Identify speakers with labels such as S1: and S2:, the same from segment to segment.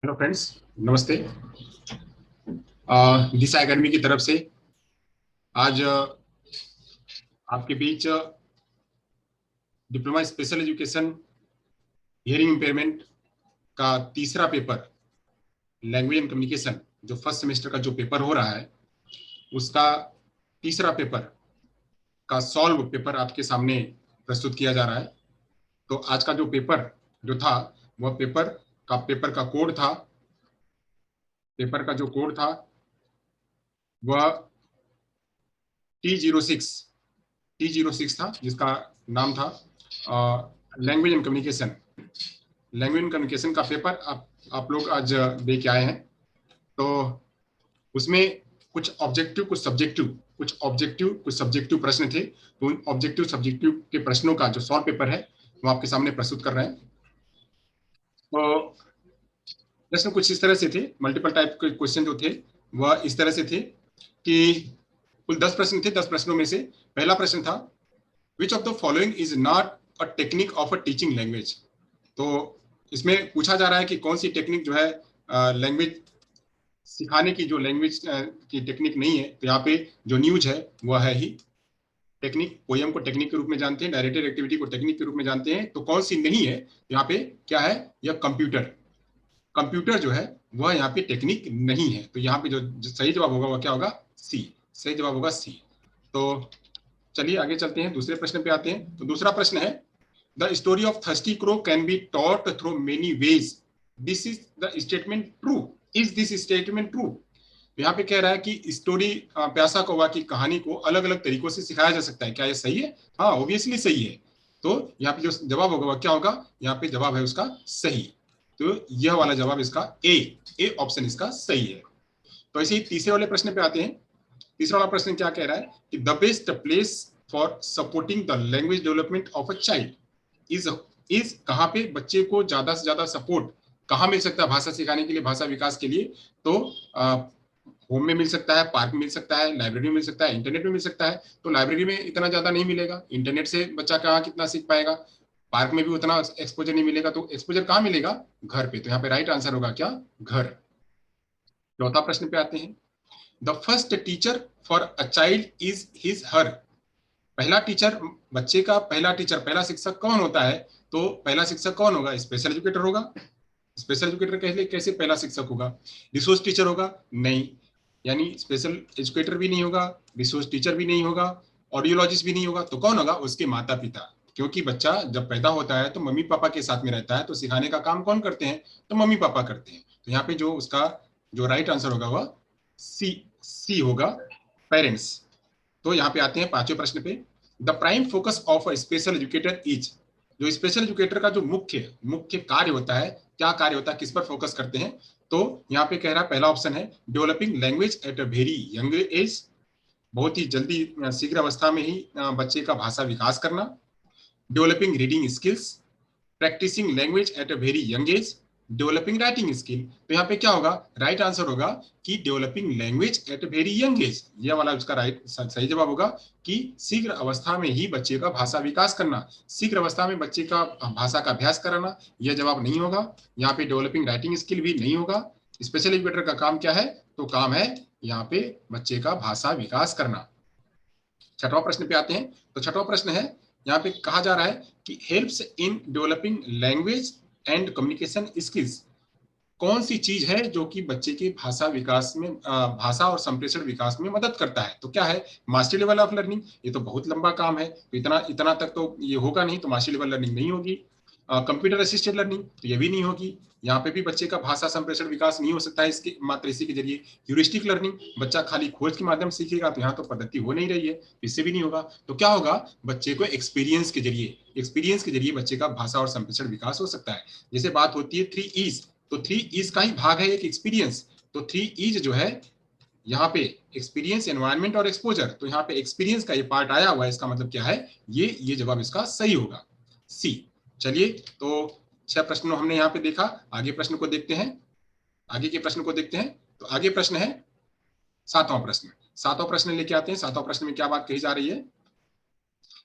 S1: Hello friends, नमस्ते। दिशा academy की तरफ से आज आपके बीच diploma special education hearing impairment का तीसरा पेपर लैंग्वेज एंड कम्युनिकेशन, जो फर्स्ट सेमेस्टर का जो पेपर हो रहा है उसका तीसरा पेपर का सॉल्व पेपर आपके सामने प्रस्तुत किया जा रहा है। तो आज का जो पेपर जो था वह पेपर का कोड था। पेपर का जो कोड था वह T06 T06 था, जिसका नाम था language and communication. Language and communication का पेपर आप लोग आज दे के आए हैं। तो उसमें कुछ ऑब्जेक्टिव कुछ सब्जेक्टिव प्रश्न थे। तो उन ऑब्जेक्टिव सब्जेक्टिव के प्रश्नों का जो सॉल्व पेपर है वो आपके सामने प्रस्तुत कर रहे हैं। तो प्रश्न कुछ इस तरह से थे, मल्टीपल टाइप के क्वेश्चन जो थे वह इस तरह से थे कि कुल 10 प्रश्न थे। 10 प्रश्नों में से पहला प्रश्न था, which of the following is not a technique of a teaching language. तो इसमें पूछा जा रहा है कि कौन सी टेक्निक जो है लैंग्वेज सिखाने की, जो लैंग्वेज की टेक्निक नहीं है। तो यहाँ पे जो न्यूज है वह है ही टेक्निक। पोयम को टेक्निक के रूप में जानते हैं, डायरेक्टेड एक्टिविटी को टेक्निक के रूप में जानते हैं। तो कौन सी नहीं है, यहाँ पे क्या है, यह कंप्यूटर। कंप्यूटर जो है वह यहाँ पे टेक्निक नहीं है। तो यहाँ पे जो सही जवाब होगा वह क्या होगा, सी। सही जवाब होगा सी। तो चलिए आगे चलते हैं, दूसरे प्रश्न पे आते हैं। तो दूसरा प्रश्न है, the story of thirsty crow can be taught through many ways, this is the statement true, is this statement true. यहाँ पे कह रहा है कि स्टोरी, प्यासा कौवा की कहानी को अलग अलग तरीकों से सिखाया जा सकता है। क्या ये सही है? हाँ, ऑब्वियसली सही है। तो यहाँ पे जो जवाब होगा वह क्या होगा, यहाँ पे जवाब है उसका सही। तो यह वाला जवाब इसका ए ऑप्शन इसका सही है। तो ऐसे ही तीसरे वाले प्रश्न पे आते हैं। तीसरा वाला प्रश्न क्या कह रहा है कि the best place for supporting the language development of a child is कहाँ पे बच्चे को ज्यादा से ज्यादा सपोर्ट कहाँ मिल सकता है भाषा सिखाने के लिए, भाषा विकास के लिए। तो होम में मिल सकता है, पार्क में मिल सकता है, लाइब्रेरी में मिल सकता है, इंटरनेट में मिल सकता है। तो लाइब्रेरी में इतना ज्यादा नहीं मिलेगा, इंटरनेट से बच्चा कहाँ कितना सीख पाएगा, पार्क में भी उतना एक्सपोजर नहीं मिलेगा। तो एक्सपोजर कहाँ मिलेगा, घर पे। तो यहाँ पे राइट आंसर होगा क्या, घर। चौथा प्रश्न पे आते हैं, the first teacher for a child is his her. पहला टीचर, बच्चे का पहला टीचर, पहला शिक्षक कौन होता है। तो पहला शिक्षक कौन होगा, स्पेशल एजुकेटर होगा। स्पेशल एजुकेटर कैसे पहला शिक्षक होगा, रिसोर्स टीचर होगा? नहीं, यानी स्पेशल एजुकेटर भी नहीं होगा, रिसोर्स टीचर भी नहीं होगा, ऑडियोलॉजिस्ट भी नहीं होगा। तो कौन होगा, उसके माता पिता। क्योंकि बच्चा जब पैदा होता है तो मम्मी पापा के साथ में रहता है, तो सिखाने का काम कौन करते हैं, तो मम्मी पापा करते हैं। तो यहाँ पे जो उसका जो राइट आंसर होगा वह सी सी होगा, पेरेंट्स। तो यहाँ पे आते हैं पांचवें प्रश्न पे, the prime focus of a special educator is. जो स्पेशल एजुकेटर का जो मुख्य मुख्य कार्य होता है, क्या कार्य होता है, किस पर फोकस करते हैं। तो यहाँ पे कह रहा है, पहला ऑप्शन है developing language at a very young as, बहुत ही जल्दी शीघ्र अवस्था में ही बच्चे का भाषा विकास करना। Developing reading skills, practising language at a very young age, developing writing skill. तो यहाँ पे क्या होगा, राइट आंसर होगा कि developing language at a very young age. ये वाला उसका राइट सही जवाब होगा कि शीघ्र अवस्था में ही बच्चे का भाषा विकास करना, शीघ्र अवस्था में बच्चे का भाषा का अभ्यास कराना। यह जवाब नहीं होगा। यहाँ पे डेवलपिंग राइटिंग स्किल भी नहीं होगा। स्पेशल एजुकेटर का काम क्या है, तो काम है यहाँ पे बच्चे का भाषा विकास करना। छठवां प्रश्न पे आते हैं। तो छठवां प्रश्न है, यहाँ पे कहा जा रहा है कि helps in developing language and communication skills. कौन सी चीज है जो कि बच्चे के भाषा विकास में, भाषा और संप्रेषण विकास में मदद करता है। तो क्या है, मास्टरी लेवल ऑफ लर्निंग। ये तो बहुत लंबा काम है, तो इतना इतना तक तो ये होगा नहीं, तो मास्टरी लेवल लर्निंग नहीं होगी। कंप्यूटर असिस्टेड लर्निंग, तो ये भी नहीं होगी। यहाँ पे भी बच्चे का भाषा संप्रेषण विकास नहीं हो सकता है इसके मात्र इसी के जरिए। ह्यूरिस्टिक लर्निंग, बच्चा खाली खोज के माध्यम से सीखेगा, तो यहाँ तो पद्धति हो नहीं रही है, इससे भी नहीं होगा। तो क्या होगा, बच्चे को एक्सपीरियंस के जरिए बच्चे का भाषा और संप्रेषण विकास हो सकता है। जैसे बात होती है 3 E's, तो 3 E's का ही भाग है एक एक्सपीरियंस। तो 3 E's जो है यहाँ पे एक्सपीरियंस, एनवायरमेंट और एक्सपोजर। तो यहाँ पे एक्सपीरियंस का ये पार्ट आया हुआ है, इसका मतलब क्या है, ये जवाब इसका सही होगा, सी। चलिए, तो 6 प्रश्नों हमने यहाँ पे देखा। आगे प्रश्न को देखते हैं, आगे के प्रश्न को देखते हैं। तो आगे प्रश्न है 7वां प्रश्न। 7वां प्रश्न लेके आते हैं। 7वां प्रश्न में क्या बात कही जा रही है।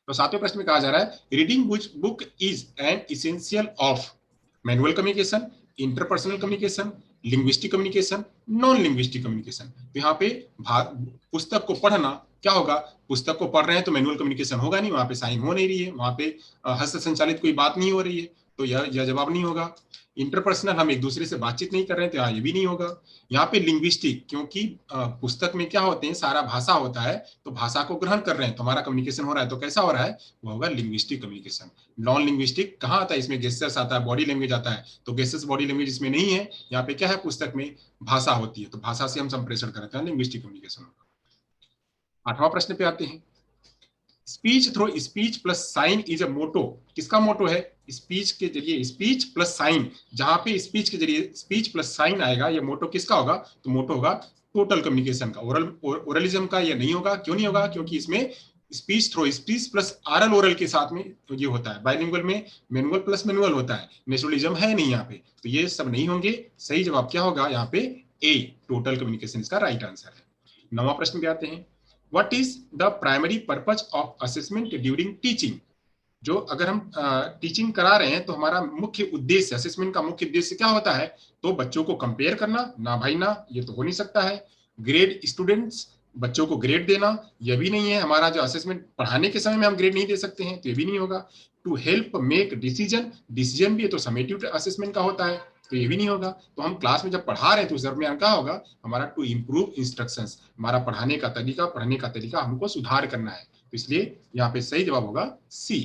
S1: तो 7वें प्रश्न में कहा जा रहा है, reading book is an essential of manual communication, interpersonal communication, linguistic communication, non linguistic communication. तो यहाँ पे पुस्तक को पढ़ना क्या होगा, पुस्तक को पढ़ रहे हैं तो मैनुअल कम्युनिकेशन होगा नहीं, वहां पे साइन हो नहीं रही है, वहां पे हस्त संचालित कोई बात नहीं हो रही है, तो यह जवाब नहीं होगा। इंटरपर्सनल, हम एक दूसरे से बातचीत नहीं कर रहे हैं, तो ये भी नहीं होगा। यहाँ पे लिंग्विस्टिक, क्योंकि पुस्तक में क्या होते हैं, सारा भाषा होता है, तो भाषा को ग्रहण कर रहे हैं, तो हमारा कम्युनिकेशन हो रहा है, तो कैसा हो रहा है, वो होगा लिंग्विस्टिक कम्युनिकेशन। नॉन लिंग्विस्टिक कहाँ आता है, इसमें गेस्चर्स आता है, बॉडी लैंग्वेज आता है, तो गेस्चर्स बॉडी लैंग्वेज इसमें नहीं है। यहाँ पे क्या है, पुस्तक में भाषा होती है, तो भाषा से हम संप्रेषण करते हैं, लिंग्विस्टिक कम्युनिकेशन होगा। 8वां प्रश्न पे आते हैं। Speech through speech plus sign is a motto, किसका मोटो है, स्पीच के जरिए स्पीच प्लस साइन, जहां पे स्पीच के जरिए स्पीच प्लस साइन आएगा, ये मोटो किसका होगा, तो मोटो होगा टोटल कम्युनिकेशन का। ओरलिज्म का ये नहीं होगा, क्यों नहीं होगा, क्योंकि इसमें speech through speech plus aural oral के साथ में तो ये होता है, बाइलिंगुअल में मैनुअल प्लस मैनुअल होता है, नेचुरलिज्म है नहीं यहाँ पे, तो ये सब नहीं होंगे। सही जवाब क्या होगा यहाँ पे, ए, टोटल कम्युनिकेशन इसका राइट आंसर है। 9वां प्रश्न पे आते हैं। What is the primary purpose of assessment during teaching? जो अगर हम टीचिंग करा रहे हैं तो हमारा मुख्य उद्देश्य, असेसमेंट का मुख्य उद्देश्य क्या होता है, तो बच्चों को कंपेयर करना, ना भाई ना, ये तो हो नहीं सकता है। ग्रेड स्टूडेंट्स, बच्चों को ग्रेड देना, यह भी नहीं है, हमारा जो असेसमेंट पढ़ाने के समय में हम ग्रेड नहीं दे सकते हैं, तो ये भी नहीं होगा। To help make decision, decision भी है तो समेटिव असेसमेंट का होता है, तो ये भी नहीं होगा। तो हम क्लास में जब पढ़ा रहे हैं तो उस दरमियान क्या होगा, हमारा टू इम्प्रूव इंस्ट्रक्शंस, हमारा पढ़ाने का तरीका, पढ़ने का तरीका हमको सुधार करना है, तो इसलिए यहाँ पे सही जवाब होगा सी।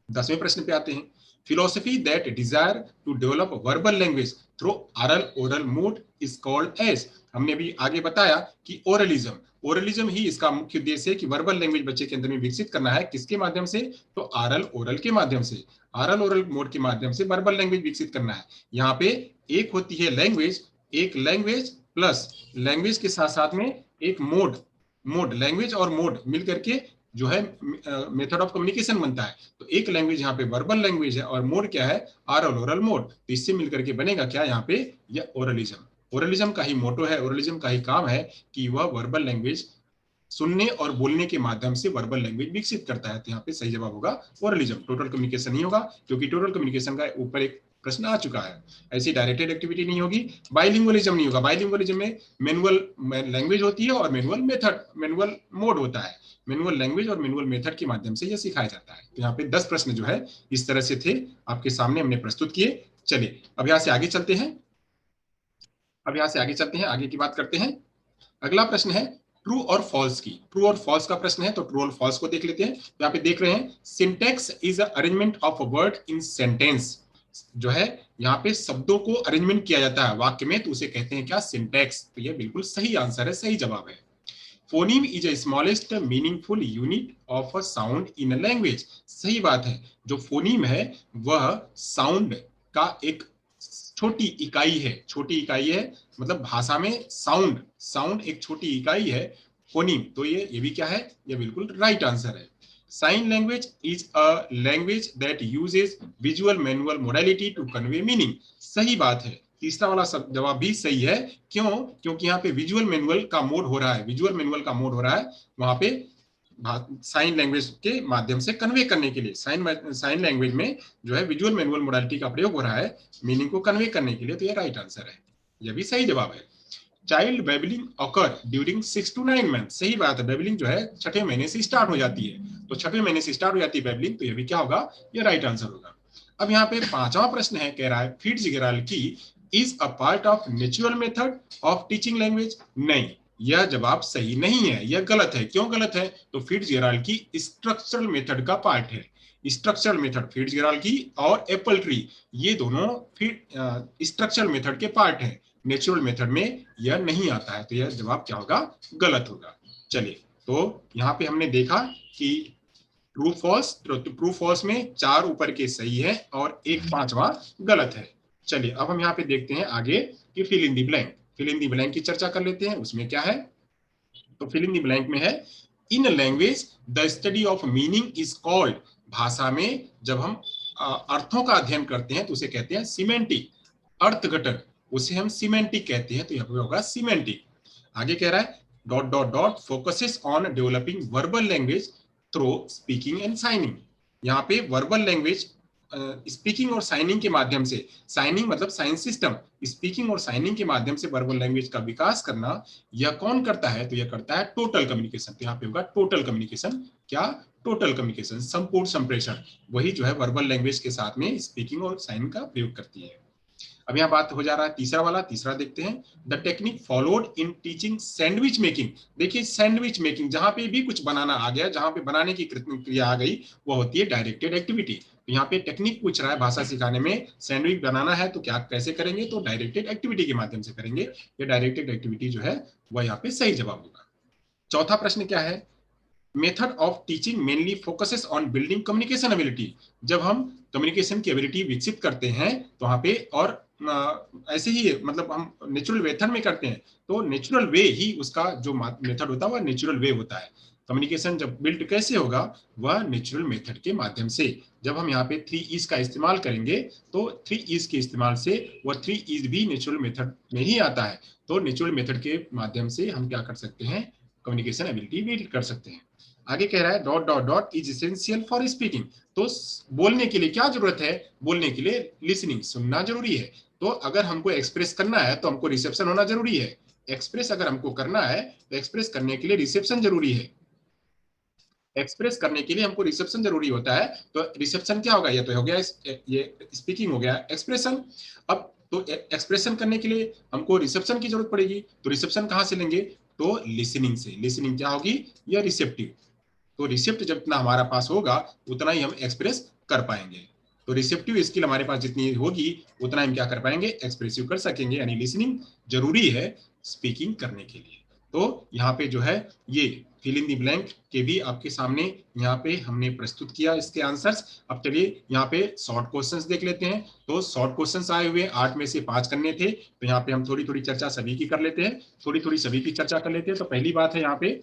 S1: 10वें प्रश्न पे आते हैं। Philosophy that desire to develop verbal language through aural oral mode is called as, हमने अभी आगे बताया कि ओरलिज्म, ओरलिज्म ही इसका मुख्य उद्देश्य है कि वर्बल लैंग्वेज बच्चे के अंदर में विकसित करना है, किसके माध्यम से, तो आरल ओरल के माध्यम से, आरल ओरल मोड के माध्यम से वर्बल लैंग्वेज विकसित करना है। यहाँ पे एक होती है लैंग्वेज, एक लैंग्वेज प्लस लैंग्वेज के साथ साथ में एक मोड, मोड लैंग्वेज और मोड मिल करके जो है मेथड ऑफ कम्युनिकेशन बनता है। तो एक लैंग्वेज यहाँ पे वर्बल लैंग्वेज है और मोड क्या है, आरल ओरल मोड, तो इससे मिलकर के बनेगा क्या यहाँ पे, यह ओरलिज्म। ओरलिज्म का ही मोटो है, ओरलिज्म का ही काम है कि वह वर्बल लैंग्वेज सुनने और बोलने के माध्यम से वर्बल लैंग्वेज विकसित करता है, तो यहाँ पे सही जवाब होगा ओरलिज्म। टोटल कम्युनिकेशन नहीं होगा, क्योंकि टोटल कम्युनिकेशन का ऊपर एक प्रश्न आ चुका है, ऐसी डायरेक्टेड एक्टिविटी नहीं होगी। बाइलिंगुअलिज्म नहीं होगा, बाइलिंगुअलिज्म में मैनुअल लैंग्वेज होती है और मैनुअल मेथड, मैनुअल मोड होता है, मैनुअल लैंग्वेज और मैनुअल मेथड के माध्यम से यह सिखाया जाता है। तो यहाँ पे 10 प्रश्न जो है इस तरह से थे, आपके सामने हमने प्रस्तुत किए। चलिए अब यहाँ से आगे चलते हैं, अब यहाँ से आगे चलते हैं, आगे की बात करते हैं। अगला प्रश्न है ट्रू और फॉल्स की, ट्रू और फॉल्स का प्रश्न है, तो ट्रू और फॉल्स को देख लेते हैं। यहाँ पे देख रहे हैं, syntax is a arrangement of a word in sentence, जो है यहाँ पे शब्दों को अरेंजमेंट किया जाता है वाक्य में, तो उसे कहते हैं क्या, सिंटैक्स। तो ये बिल्कुल सही आंसर है, सही जवाब है। Phoneme is a smallest meaningful unit of a sound in a language, सही बात है। जो फोनीम है वह साउंड का एक छोटी इकाई है, छोटी इकाई है, मतलब भाषा में साउंड, साउंड एक छोटी इकाई है फोनीम, तो ये भी क्या है, ये बिल्कुल राइट आंसर है। Sign language is a language that uses visual manual modality to convey meaning, सही बात है। तीसरा वाला सब जवाब भी सही है, क्यों, क्योंकि यहाँ पे विजुअल मैनुअल का मोड हो रहा है, विजुअल मैनुअल का मोड हो रहा है वहां पे साइन लैंग्वेज के माध्यम से कन्वे करने के लिए, साइन लैंग्वेज में जो है विजुअल मैनुअल मोडालिटी का प्रयोग हो रहा है मीनिंग को कन्वे करने के लिए, तो ये राइट आंसर है, यह भी सही जवाब है। Child babbling occur during 6 to 9 month, सही बात है, बेबलिंग जो है छठे महीने से स्टार्ट हो जाती है, तो छठे महीने से स्टार्ट हो जाती है बेबलिंग, तो यह भी क्या होगा, यह राइट आंसर होगा। अब यहाँ पे 5वां प्रश्न है, कह रहा है Fitzgerald is a part of natural method of teaching language, नहीं, यह जवाब सही नहीं है, यह गलत है। क्यों गलत है, तो फिट्जगेराल्ड स्ट्रक्चरल मेथड का पार्ट है, स्ट्रक्चरल मेथड फिट्जगेराल्ड और एप्पल ट्री, ये दोनों स्ट्रक्चरल मेथड के पार्ट है, नेचुरल मेथड में यह नहीं आता है, तो यह जवाब क्या होगा, गलत होगा। चलिए तो यहाँ पे हमने देखा कि ट्रू फॉल्स, तो ट्रू फॉल्स में 4 ऊपर के सही है और एक 5वां गलत है। चलिए अब हम यहाँ पे देखते हैं आगे कि fill in the blank, fill in the blank की चर्चा कर लेते हैं, उसमें क्या है, तो फिल इन द ब्लैंक में है, in language the study of meaning is called, भाषा में जब हम अर्थों का अध्ययन करते हैं तो उसे कहते हैं सिमेंटिक, अर्थघटन, उसे हम सिमेंटिक कहते हैं, तो यहाँ पे होगा सिमेंटिक। आगे कह रहा है dot dot dot focuses on developing verbal language through speaking and signing, यहाँ पे वर्बल लैंग्वेज स्पीकिंग और साइनिंग के माध्यम से, साइनिंग मतलब साइन सिस्टम, स्पीकिंग और साइनिंग के माध्यम से वर्बल लैंग्वेज का विकास करना, यह कौन करता है? तो यह करता है टोटल कम्युनिकेशन। तो यहाँ पे होगा टोटल कम्युनिकेशन। क्या? टोटल कम्युनिकेशन, संपूर्ण संप्रेषण, वही जो है वर्बल लैंग्वेज के साथ में स्पीकिंग और साइन का प्रयोग करती है। अब यहाँ बात हो जा रहा है तीसरा वाला, तीसरा देखते हैं, the technique followed in teaching sandwich making. देखिए सैंडविच मेकिंग, जहां पे भी कुछ बनाना आ गया, जहां पे बनाने की क्रिया आ गई, वो होती है डायरेक्टेड एक्टिविटी। तो यहाँ पे टेक्निक पूछ रहा है भाषा सिखाने में, सैंडविच बनाना है तो क्या कैसे करेंगे? तो डायरेक्टेड एक्टिविटी के माध्यम से करेंगे। ये डायरेक्टेड एक्टिविटी जो है वह यहाँ पे सही जवाब होगा। चौथा प्रश्न क्या है? Method of teaching mainly focuses on building communication ability. जब हम कम्युनिकेशन की एबिलिटी विकसित करते हैं तो वहां पे, और ऐसे ही मतलब हम नेचुरल मेथड में करते हैं, तो नेचुरल वे ही उसका जो मेथड होता है वह नेचुरल वे होता है। कम्युनिकेशन जब बिल्ड कैसे होगा? वह नेचुरल मेथड के माध्यम से। जब हम यहाँ पे 3 ईज का इस्तेमाल करेंगे तो 3 ईज के इस्तेमाल से वह 3 ईज भी नेचुरल मेथड में ही आता है। तो नेचुरल मेथड के माध्यम से हम क्या कर सकते हैं? कम्युनिकेशन एबिलिटी बिल्ड कर सकते हैं। आगे कह रहा है dot dot dot is essential for speaking. तो बोलने के लिए क्या जरूरत है? बोलने के लिए लिसनिंग, सुनना जरूरी है। तो अगर हमको एक्सप्रेस करना है तो हमको रिसेप्शन होना जरूरी है। एक्सप्रेस अगर हमको करना है तो एक्सप्रेस करने के लिए रिसेप्शन जरूरी है। एक्सप्रेस करने के लिए हमको रिसेप्शन जरूरी होता है। तो रिसेप्शन क्या होगा? ये तो हो गया, ये स्पीकिंग हो गया, एक्सप्रेशन। अब तो एक्सप्रेशन करने के लिए हमको रिसेप्शन की जरूरत पड़ेगी। तो रिसेप्शन कहां से लेंगे? तो लिसनिंग से। लिसनिंग क्या होगी? या रिसेप्टिव। तो रिसेप्ट जितना हमारा पास होगा उतना ही हम एक्सप्रेस कर पाएंगे। तो रिसेप्टिव स्किल हमारे पास जितनी होगी उतना हम क्या कर पाएंगे? एक्सप्रेसिव कर सकेंगे। यानी लिसनिंग जरूरी है स्पीकिंग करने के लिए। तो यहाँ पे जो है ये फिल इन दी ब्लैंक के भी आपके सामने यहाँ पे हमने प्रस्तुत किया इसके आंसर्स। अब चलिए यहाँ पे शॉर्ट क्वेश्चंस देख लेते हैं। तो शॉर्ट क्वेश्चंस आए हुए 8 में से 5 करने थे। तो यहाँ पे हम थोड़ी थोड़ी चर्चा सभी की कर लेते हैं, थोड़ी थोड़ी सभी की चर्चा कर लेते हैं। तो पहली बात है यहाँ पे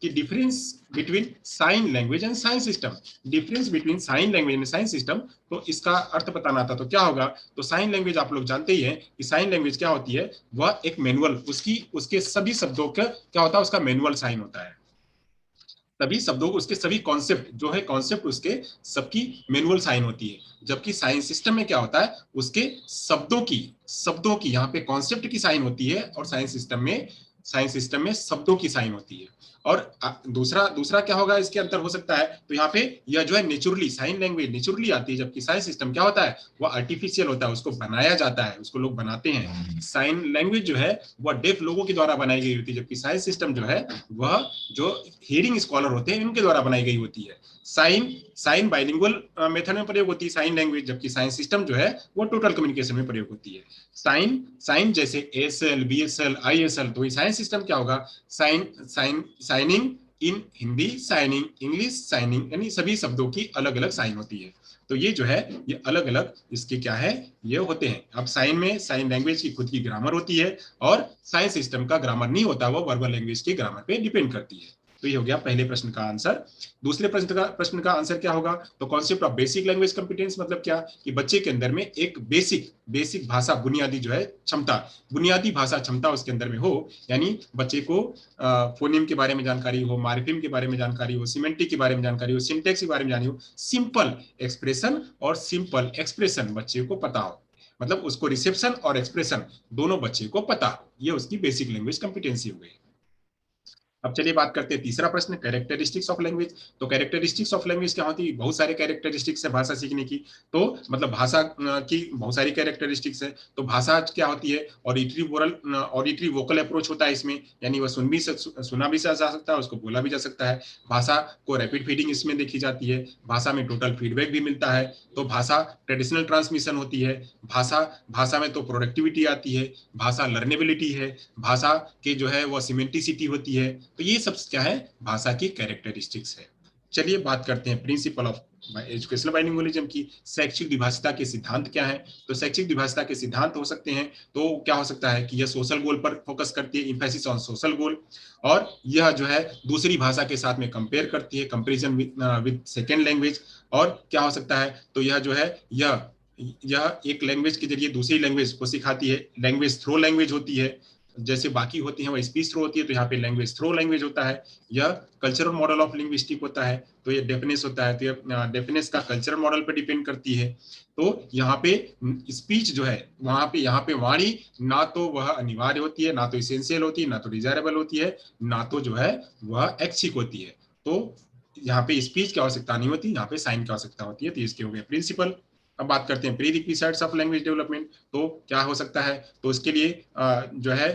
S1: कि difference between sign language and sign system. Difference between sign language and sign system, तो इसका अर्थ बताना था। तो क्या होगा? तो साइन लैंग्वेज आप लोग जानते ही हैं कि साइन लैंग्वेज क्या होती है? वह एक मैनुअल, उसके सभी शब्दों का क्या होता है? उसका मैनुअल साइन होता है। सभी शब्दों को, उसके सभी कॉन्सेप्ट जो है, कॉन्सेप्ट उसके सबकी मैनुअल साइन होती है। जबकि साइन सिस्टम में क्या होता है? उसके शब्दों की यहाँ पे कॉन्सेप्ट की साइन होती है, और साइन सिस्टम में शब्दों की साइन होती है। और दूसरा दूसरा क्या होगा इसके अंतर हो सकता है? तो यहाँ पे यह जो है नेचुरली, साइन लैंग्वेज नेचुरली आती है, जबकि साइन सिस्टम क्या होता है? वह आर्टिफिशियल होता है, उसको बनाया जाता है, उसको लोग बनाते हैं। साइन लैंग्वेज जो है वह डेफ लोगों के द्वारा बनाई गई होती है, जबकि साइन सिस्टम जो है वह जो हियरिंग स्कॉलर होते हैं उनके द्वारा बनाई गई होती है। साइन साइन बाइलिंगुअल मेथड में प्रयोग होती है साइन लैंग्वेज, जबकि साइन सिस्टम जो है वो टोटल कम्युनिकेशन में प्रयोग होती है। साइन साइन जैसे एएसएल, बीएसएल, आईएसएल, तो साइन सिस्टम क्या होगा? साइनिंग इन हिंदी, साइनिंग इंग्लिश, साइनिंग, यानी सभी शब्दों की अलग अलग साइन होती है। तो ये जो है ये अलग अलग इसके क्या है? ये होते हैं। अब साइन में साइन लैंग्वेज की खुद की ग्रामर होती है, और साइन सिस्टम का ग्रामर नहीं होता, वो वर्बल लैंग्वेज के ग्रामर पे डिपेंड करती है। तो ये हो गया पहले प्रश्न का आंसर। दूसरे प्रश्न का आंसर क्या होगा? तो concept of basic language competence मतलब क्या? कि बच्चे के अंदर में एक बेसिक भाषा, बुनियादी जो है क्षमता, बुनियादी भाषा क्षमता उसके अंदर में हो। यानी बच्चे को फोनिम के बारे में जानकारी हो, मार्फिम के बारे में जानकारी हो, सिमेंटिक के बारे में जानकारी हो, सिंटेक्स के बारे में जानकारी हो, सिंपल एक्सप्रेशन और सिंपल एक्सप्रेशन बच्चे को पता हो। मतलब उसको रिसेप्शन और एक्सप्रेशन दोनों बच्चे को पता हो। ये उसकी बेसिक लैंग्वेज कंपिटेंसी हो गई। अब चलिए बात करते हैं तीसरा प्रश्न, कैरेक्टरिस्टिक्स ऑफ लैंग्वेज। तो कैरेक्टरिस्टिक्स ऑफ लैंग्वेज क्या होती है? बहुत सारे कैरेक्टरिस्टिक्स है भाषा सीखने की। तो मतलब भाषा की बहुत सारी कैरेक्टरिस्टिक्स है। तो भाषा क्या होती है? ऑडिटरी वोकल अप्रोच होता है इसमें, यानी वह सुना भी जा सकता है, उसको बोला भी जा सकता है। भाषा को रैपिड फीडिंग इसमें देखी जाती है। भाषा में टोटल फीडबैक भी मिलता है। तो भाषा ट्रेडिशनल ट्रांसमिशन होती है। भाषा भाषा में तो प्रोडक्टिविटी आती है, भाषा लर्नेबिलिटी है, भाषा के जो है वो सिमेंटिसिटी होती है। तो ये सब क्या है? भाषा की कैरेक्टरिस्टिक्स है। चलिए बात करते हैं प्रिंसिपल ऑफ एजुकेशनल बाइलिंगुअलिज्म की। शैक्षिक द्विभाषिता के सिद्धांत क्या है? तो शैक्षिक द्विभाषिता के सिद्धांत हो सकते हैं, तो क्या हो सकता है कि यह सोशल गोल पर फोकस करती है, इंफेसिस ऑन सोशल गोल, और यह जो है दूसरी भाषा के साथ में कंपेयर करती है, कंपेरिजन विद सेकेंड लैंग्वेज। और क्या हो सकता है? तो यह जो है यह एक लैंग्वेज के जरिए दूसरी लैंग्वेज को सिखाती है, लैंग्वेज थ्रो लैंग्वेज होती है। जैसे बाकी होती है वो स्पीच थ्रो होती है, तो यहाँ पे लैंग्वेज थ्रो लैंग्वेज होता है। यह कल्चरल मॉडल ऑफ लिंग्विस्टिक होता है, तो ये डेफिनेस होता है, तो ये डेफिनेस का कल्चरल मॉडल पर डिपेंड करती है। तो यहाँ पे स्पीच जो है वहां पे, यहाँ पे वाणी ना तो वह अनिवार्य होती है, ना तो इसेंशियल होती है, ना तो डिजायरेबल होती है, ना तो जो है वह ऐच्छिक होती है। तो यहाँ पे स्पीच की आवश्यकता नहीं होती, यहाँ पे साइन की आवश्यकता होती है। तो इसके हो गए प्रिंसिपल। अब बात करते हैं pre requisites of language development, तो क्या हो सकता है, तो उसके लिए जो है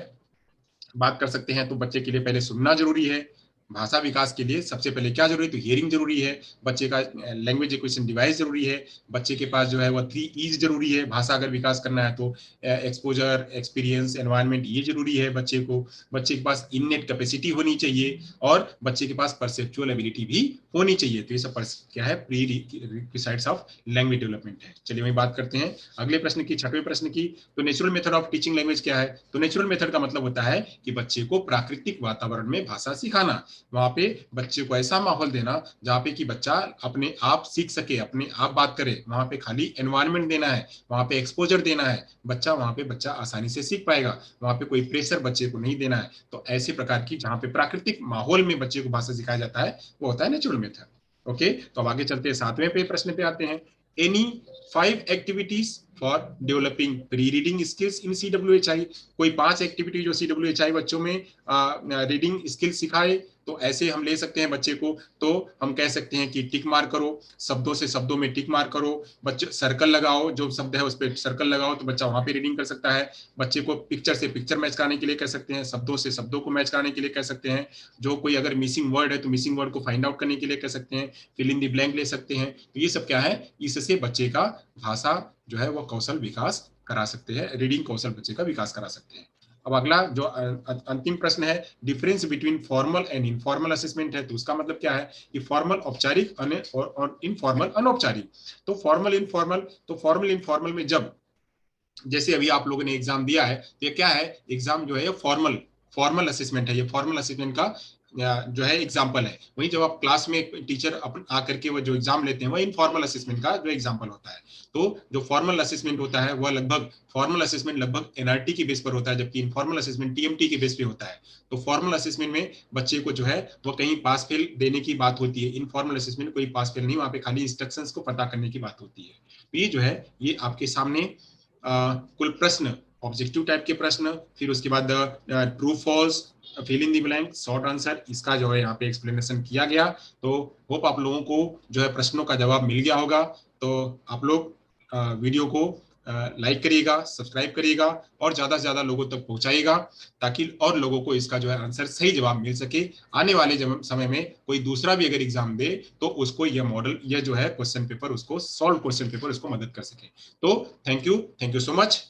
S1: बात कर सकते हैं। तो बच्चे के लिए पहले सुनना जरूरी है। भाषा विकास के लिए सबसे पहले क्या जरूरी है, तो हियरिंग जरूरी है। बच्चे का लैंग्वेज एक्विजिशन डिवाइस जरूरी है। बच्चे के पास जो है वह 3 E's जरूरी है। भाषा अगर विकास करना है तो एक्सपोजर, एक्सपीरियंस, एनवायरनमेंट, ये जरूरी है बच्चे को। बच्चे के पास इननेट कैपेसिटी होनी चाहिए और बच्चे के पास परसेप्चुअल एबिलिटी भी होनी चाहिए। तो ये सब क्या है, pre requisites of language development है। चलिए वही बात करते हैं अगले प्रश्न की, 6वें प्रश्न की। तो natural method of teaching language क्या है, तो नेचुरल मेथड का मतलब होता है कि बच्चे को प्राकृतिक वातावरण में भाषा सिखाना। वहां पे बच्चे को ऐसा माहौल देना जहाँ पे कि बच्चा अपने आप सीख सके, अपने आप बात करे। वहां पे खाली एनवायरनमेंट देना है, वहां पे एक्सपोजर देना है, वहां पे बच्चा आसानी से सीख पाएगा। वहां पे कोई प्रेशर बच्चे को नहीं देना है। तो ऐसे प्रकार की जहाँ पे प्राकृतिक माहौल में बच्चे को भाषा सिखाया जाता है वो होता है नेचुरल मेथड। ओके, तो अब आगे चलते हैं 7वें पे प्रश्न पे आते हैं। Any 5 activities for developing pre reading skills in CWHI। कोई 5 एक्टिविटी जो CWHI बच्चों में रीडिंग स्किल सिखाए। तो ऐसे हम ले सकते हैं बच्चे को। तो हम कह सकते हैं कि टिक मार करो, शब्दों से शब्दों में टिक मार करो, बच्चे सर्कल लगाओ, जो शब्द है उस पर सर्कल लगाओ तो बच्चा वहां पे रीडिंग कर सकता है। बच्चे को पिक्चर से पिक्चर मैच कराने के लिए कह सकते हैं, शब्दों से शब्दों को मैच कराने के लिए कह सकते हैं। जो कोई अगर मिसिंग वर्ड है तो मिसिंग वर्ड को फाइंड आउट करने के लिए कह सकते हैं। फिल इन द ब्लैंक ले सकते हैं। तो ये सब क्या है, इससे बच्चे का भाषा जो है वो कौशल विकास करा सकते हैं, रीडिंग कौशल बच्चे का विकास करा सकते हैं। अब अगला जो अंतिम प्रश्न है, difference between formal and informal assessment है। तो उसका मतलब क्या है कि फॉर्मल औपचारिक और इनफॉर्मल अनौपचारिक। तो फॉर्मल इनफॉर्मल में जब, जैसे अभी आप लोगों ने एग्जाम दिया है, तो ये क्या है, एग्जाम जो है फॉर्मल फॉर्मल असेसमेंट है। ये फॉर्मल असेसमेंट का जो है एग्जाम्पल है। वहीं जब आप क्लास में टीचर आकर के वो जो एग्जाम लेते हैं वह इनफॉर्मल असेसमेंट का जो एग्जाम्पल होता है। तो जो फॉर्मल असेसमेंट होता है वह लगभग, फॉर्मल असेसमेंट लगभग NRT की बेस पर होता है, जबकि इनफॉर्मल असेसमेंट TMT की बेस पे होता है। तो फॉर्मल असेसमेंट में बच्चे को जो है वो कहीं पास फेल देने की बात होती है। इनफॉर्मल असेसमेंट कोई पास फेल नहीं, वहां पे खाली इंस्ट्रक्शंस को पता करने की बात होती है। तो ये जो है ये आपके सामने कुल प्रश्न, ऑब्जेक्टिव टाइप के प्रश्न, फिर उसके बाद true false, fill in the blank, short answer, इसका जो है यहाँ पे एक्सप्लेनेशन किया गया। तो होप आप लोगों को जो है प्रश्नों का जवाब मिल गया होगा। तो आप लोग वीडियो को लाइक करिएगा, सब्सक्राइब करिएगा और ज्यादा से ज्यादा लोगों तक पहुंचाइएगा, ताकि और लोगों को इसका जो है आंसर सही जवाब मिल सके। आने वाले समय में कोई दूसरा भी अगर एग्जाम दे तो उसको यह मॉडल, यह जो है क्वेश्चन पेपर, उसको सॉल्व क्वेश्चन पेपर उसको मदद कर सके। तो थैंक यू सो मच।